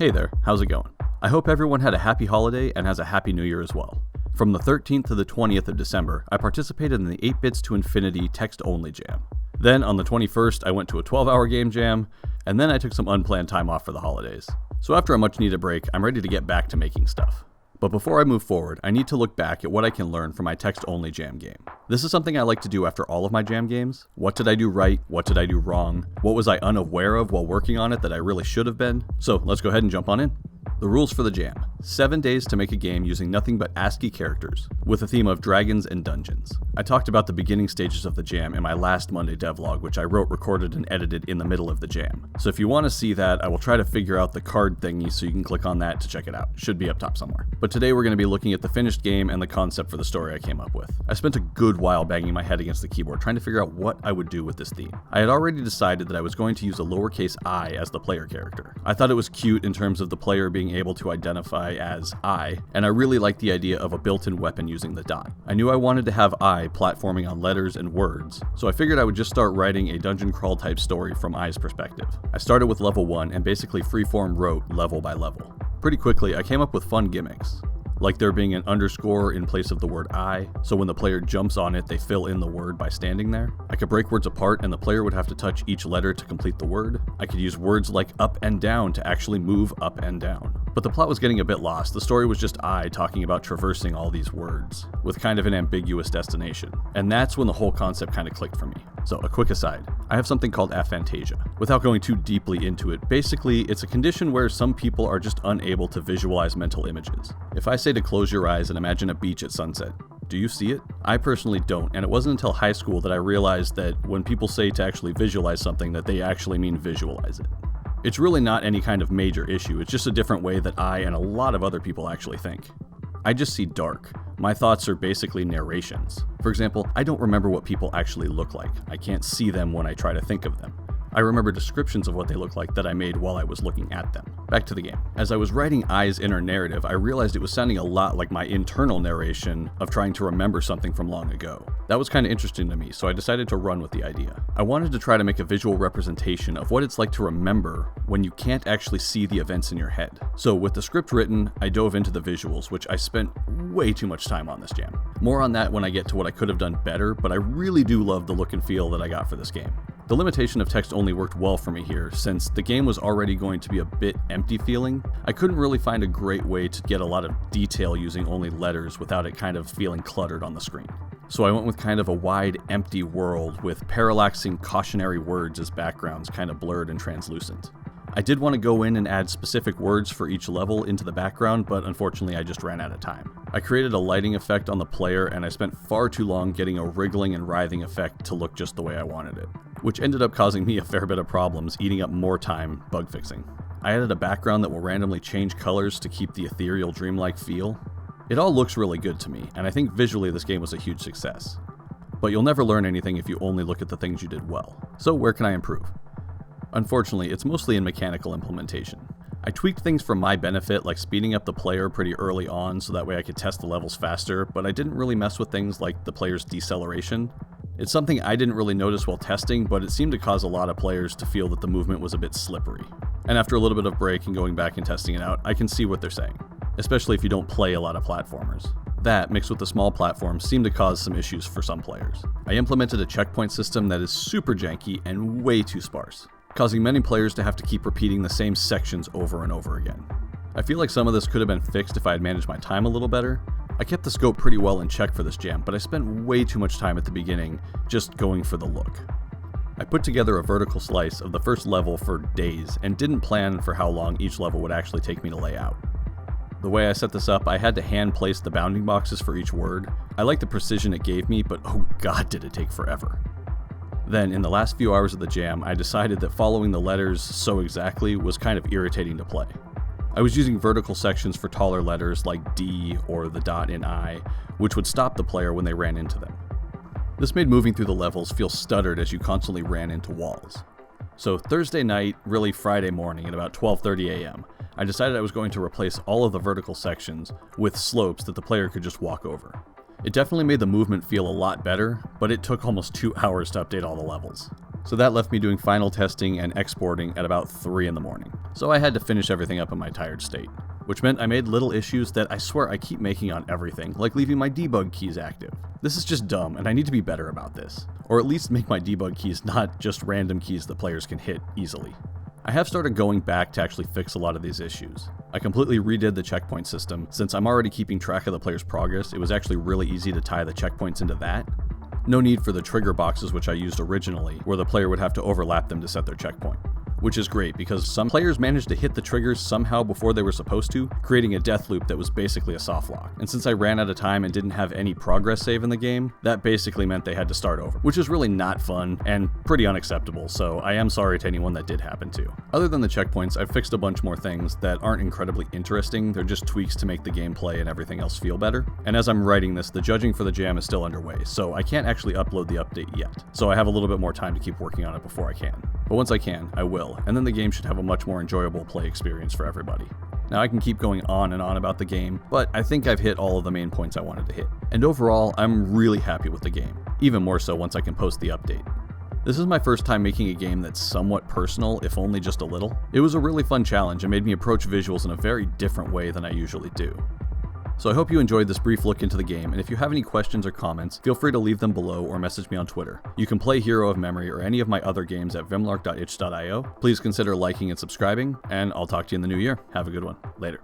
Hey there, how's it going? I hope everyone had a happy holiday and has a happy new year as well. From the 13th to the 20th of December, I participated in the 8 Bits to Infinity text-only jam. Then on the 21st, I went to a 12-hour game jam, and then I took some unplanned time off for the holidays. So after a much-needed break, I'm ready to get back to making stuff. But before I move forward, I need to look back at what I can learn from my text-only jam game. This is something I like to do after all of my jam games. What did I do right? What did I do wrong? What was I unaware of while working on it that I really should have been? So let's go ahead and jump on in. The rules for the jam: 7 days to make a game using nothing but ASCII characters, with a theme of dragons and dungeons. I talked about the beginning stages of the jam in my last Monday devlog, which I wrote, recorded, and edited in the middle of the jam. So if you want to see that, I will try to figure out the card thingy so you can click on that to check it out. Should be up top somewhere. But today we're going to be looking at the finished game and the concept for the story I came up with. I spent a good while banging my head against the keyboard trying to figure out what I would do with this theme. I had already decided that I was going to use a lowercase I as the player character. I thought it was cute in terms of the player being able to identify as I, and I really liked the idea of a built-in weapon using the dot. I knew I wanted to have I platforming on letters and words, so I figured I would just start writing a dungeon crawl type story from I's perspective. I started with level 1 and basically freeform wrote level by level. Pretty quickly, I came up with fun gimmicks, like there being an underscore in place of the word I, so when the player jumps on it, they fill in the word by standing there. I could break words apart and the player would have to touch each letter to complete the word. I could use words like up and down to actually move up and down. But the plot was getting a bit lost. The story was just I talking about traversing all these words, with kind of an ambiguous destination. And that's when the whole concept kind of clicked for me. So a quick aside, I have something called aphantasia. Without going too deeply into it, basically it's a condition where some people are just unable to visualize mental images. If I say to close your eyes and imagine a beach at sunset, do you see it? I personally don't, and it wasn't until high school that I realized that when people say to actually visualize something, that they actually mean visualize it. It's really not any kind of major issue, it's just a different way that I and a lot of other people actually think. I just see dark. My thoughts are basically narrations. For example, I don't remember what people actually look like. I can't see them when I try to think of them. I remember descriptions of what they look like that I made while I was looking at them. Back to the game. As I was writing I's inner narrative, I realized it was sounding a lot like my internal narration of trying to remember something from long ago. That was kind of interesting to me, so I decided to run with the idea. I wanted to try to make a visual representation of what it's like to remember when you can't actually see the events in your head. So with the script written, I dove into the visuals, which I spent way too much time on this jam. More on that when I get to what I could have done better, but I really do love the look and feel that I got for this game. The limitation of text only worked well for me here, since the game was already going to be a bit empty feeling. I couldn't really find a great way to get a lot of detail using only letters without it kind of feeling cluttered on the screen. So I went with kind of a wide, empty world with parallaxing cautionary words as backgrounds, kind of blurred and translucent. I did want to go in and add specific words for each level into the background, but unfortunately I just ran out of time. I created a lighting effect on the player, and I spent far too long getting a wriggling and writhing effect to look just the way I wanted it, which ended up causing me a fair bit of problems, eating up more time bug fixing. I added a background that will randomly change colors to keep the ethereal, dreamlike feel. It all looks really good to me, and I think visually this game was a huge success. But you'll never learn anything if you only look at the things you did well. So where can I improve? Unfortunately, it's mostly in mechanical implementation. I tweaked things for my benefit, like speeding up the player pretty early on so that way I could test the levels faster, but I didn't really mess with things like the player's deceleration. It's something I didn't really notice while testing, but it seemed to cause a lot of players to feel that the movement was a bit slippery. And after a little bit of break and going back and testing it out, I can see what they're saying, especially if you don't play a lot of platformers. That, mixed with the small platforms, seemed to cause some issues for some players. I implemented a checkpoint system that is super janky and way too sparse, causing many players to have to keep repeating the same sections over and over again. I feel like some of this could have been fixed if I had managed my time a little better. I kept the scope pretty well in check for this jam, but I spent way too much time at the beginning just going for the look. I put together a vertical slice of the first level for days and didn't plan for how long each level would actually take me to lay out. The way I set this up, I had to hand place the bounding boxes for each word. I liked the precision it gave me, but oh god did it take forever. Then, in the last few hours of the jam, I decided that following the letters so exactly was kind of irritating to play. I was using vertical sections for taller letters like D or the dot in I, which would stop the player when they ran into them. This made moving through the levels feel stuttered as you constantly ran into walls. So Thursday night, really Friday morning at about 12:30 a.m., I decided I was going to replace all of the vertical sections with slopes that the player could just walk over. It definitely made the movement feel a lot better, but it took almost 2 hours to update all the levels. So that left me doing final testing and exporting at about 3 in the morning. So I had to finish everything up in my tired state, which meant I made little issues that I swear I keep making on everything, like leaving my debug keys active. This is just dumb, and I need to be better about this. Or at least make my debug keys not just random keys that players can hit easily. I have started going back to actually fix a lot of these issues. I completely redid the checkpoint system. Since I'm already keeping track of the player's progress, it was actually really easy to tie the checkpoints into that. No need for the trigger boxes which I used originally, where the player would have to overlap them to set their checkpoint. Which is great, because some players managed to hit the triggers somehow before they were supposed to, creating a death loop that was basically a soft lock. And since I ran out of time and didn't have any progress save in the game, that basically meant they had to start over, which is really not fun and pretty unacceptable, so I am sorry to anyone that did happen to. Other than the checkpoints, I've fixed a bunch more things that aren't incredibly interesting, they're just tweaks to make the gameplay and everything else feel better. And as I'm writing this, the judging for the jam is still underway, so I can't actually upload the update yet. So I have a little bit more time to keep working on it before I can. But once I can, I will, and then the game should have a much more enjoyable play experience for everybody. Now I can keep going on and on about the game, but I think I've hit all of the main points I wanted to hit. And overall, I'm really happy with the game, even more so once I can post the update. This is my first time making a game that's somewhat personal, if only just a little. It was a really fun challenge and made me approach visuals in a very different way than I usually do. So I hope you enjoyed this brief look into the game, and if you have any questions or comments, feel free to leave them below or message me on Twitter. You can play Hero of Memory or any of my other games at vimlark.itch.io. Please consider liking and subscribing, and I'll talk to you in the new year. Have a good one. Later.